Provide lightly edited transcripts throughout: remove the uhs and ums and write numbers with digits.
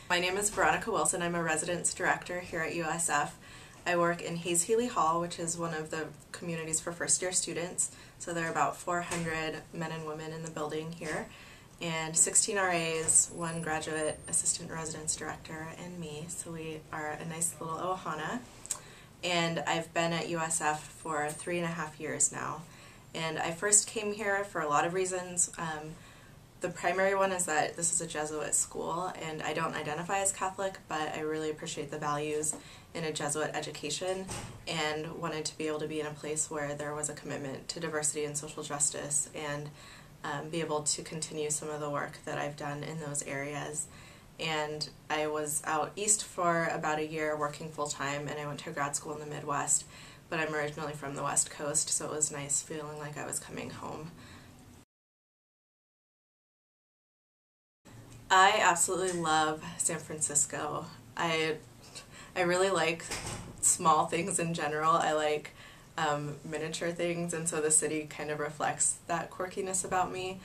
My name is Veronica Wilson. I'm a residence director here at USF. I work in Hayes Healy Hall, which is one of the communities for first-year students. So there are about 400 men and women in the building here, and 16 RAs, one graduate assistant residence director, and me. So we are a nice little ohana. And I've been at USF for 3.5 years now. And I first came here for a lot of reasons. The primary one is that this is a Jesuit school, and I don't identify as Catholic, but I really appreciate the values in a Jesuit education and wanted to be able to be in a place where there was a commitment to diversity and social justice and be able to continue some of the work that I've done in those areas. And I was out east for about a year working full-time, and I went to grad school in the Midwest, but I'm originally from the West Coast, so it was nice feeling like I was coming home. I absolutely love San Francisco. I really like small things in general. I like miniature things, and so the city kind of reflects that quirkiness about me.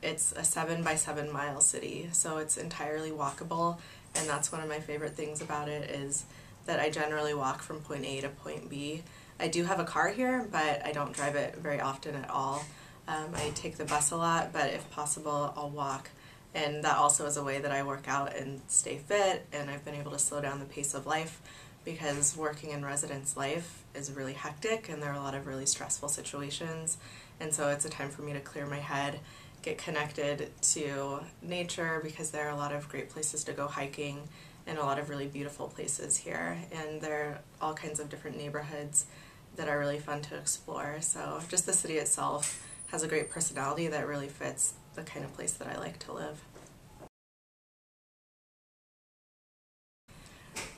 It's a 7 by 7 mile city, so it's entirely walkable, and that's one of my favorite things about it is that I generally walk from point A to point B. I do have a car here, but I don't drive it very often at all. I take the bus a lot, but if possible, I'll walk. And that also is a way that I work out and stay fit, and I've been able to slow down the pace of life because working in residence life is really hectic and there are a lot of really stressful situations, and so it's a time for me to clear my head, get connected to nature because there are a lot of great places to go hiking and a lot of really beautiful places here, and there are all kinds of different neighborhoods that are really fun to explore. So just the city itself has a great personality that really fits the kind of place that I like to live.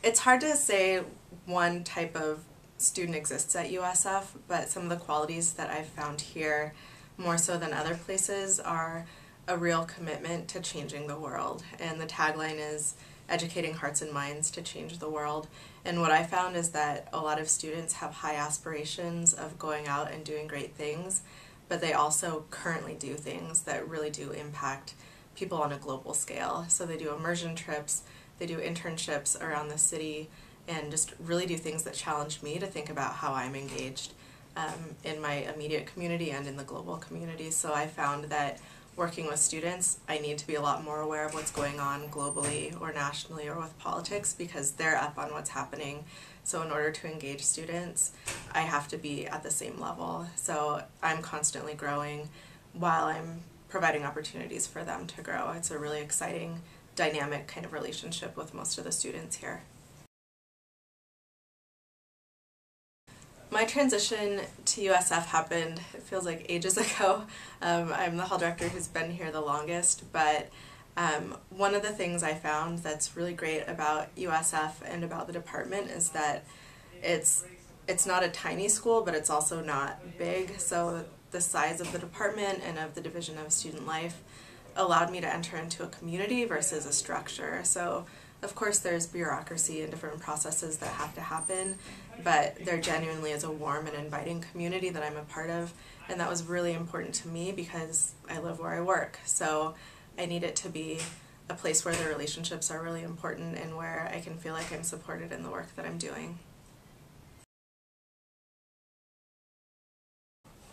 It's hard to say one type of student exists at USF, but some of the qualities that I've found here, more so than other places, are a real commitment to changing the world. And the tagline is educating hearts and minds to change the world. And what I found is that a lot of students have high aspirations of going out and doing great things, but they also currently do things that really do impact people on a global scale. So they do immersion trips, they do internships around the city, and just really do things that challenge me to think about how I'm engaged in my immediate community and in the global community. So I found that working with students, I need to be a lot more aware of what's going on globally or nationally or with politics because they're up on what's happening. So in order to engage students, I have to be at the same level. So I'm constantly growing while I'm providing opportunities for them to grow. It's a really exciting, dynamic kind of relationship with most of the students here. My transition to USF happened, it feels like ages ago. I'm the hall director who's been here the longest, but one of the things I found that's really great about USF and about the department is that it's not a tiny school, but it's also not big. So the size of the department and of the Division of Student Life allowed me to enter into a community versus a structure. So of course there's bureaucracy and different processes that have to happen, but there genuinely is a warm and inviting community that I'm a part of, and that was really important to me because I live where I work. So I need it to be a place where the relationships are really important and where I can feel like I'm supported in the work that I'm doing.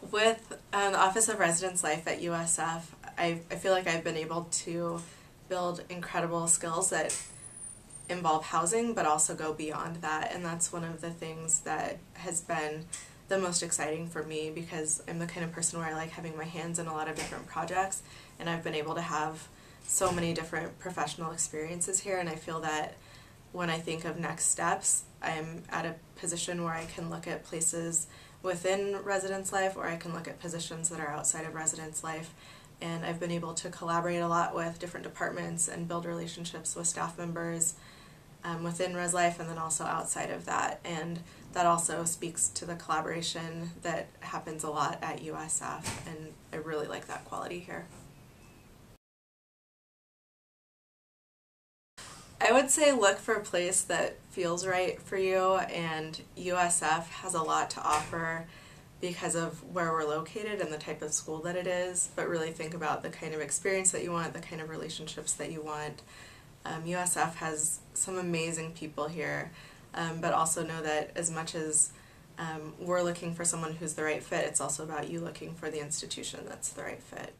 With the Office of Residence Life at USF, I feel like I've been able to build incredible skills that involve housing but also go beyond that, and that's one of the things that has been the most exciting for me because I'm the kind of person where I like having my hands in a lot of different projects, and I've been able to have so many different professional experiences here, and I feel that when I think of next steps, I'm at a position where I can look at places within residence life or I can look at positions that are outside of residence life, and I've been able to collaborate a lot with different departments and build relationships with staff members within Res Life and then also outside of that, and that also speaks to the collaboration that happens a lot at USF, and I really like that quality here. I would say look for a place that feels right for you, and USF has a lot to offer because of where we're located and the type of school that it is, but really think about the kind of experience that you want, the kind of relationships that you want. USF has some amazing people here, but also know that as much as we're looking for someone who's the right fit, it's also about you looking for the institution that's the right fit.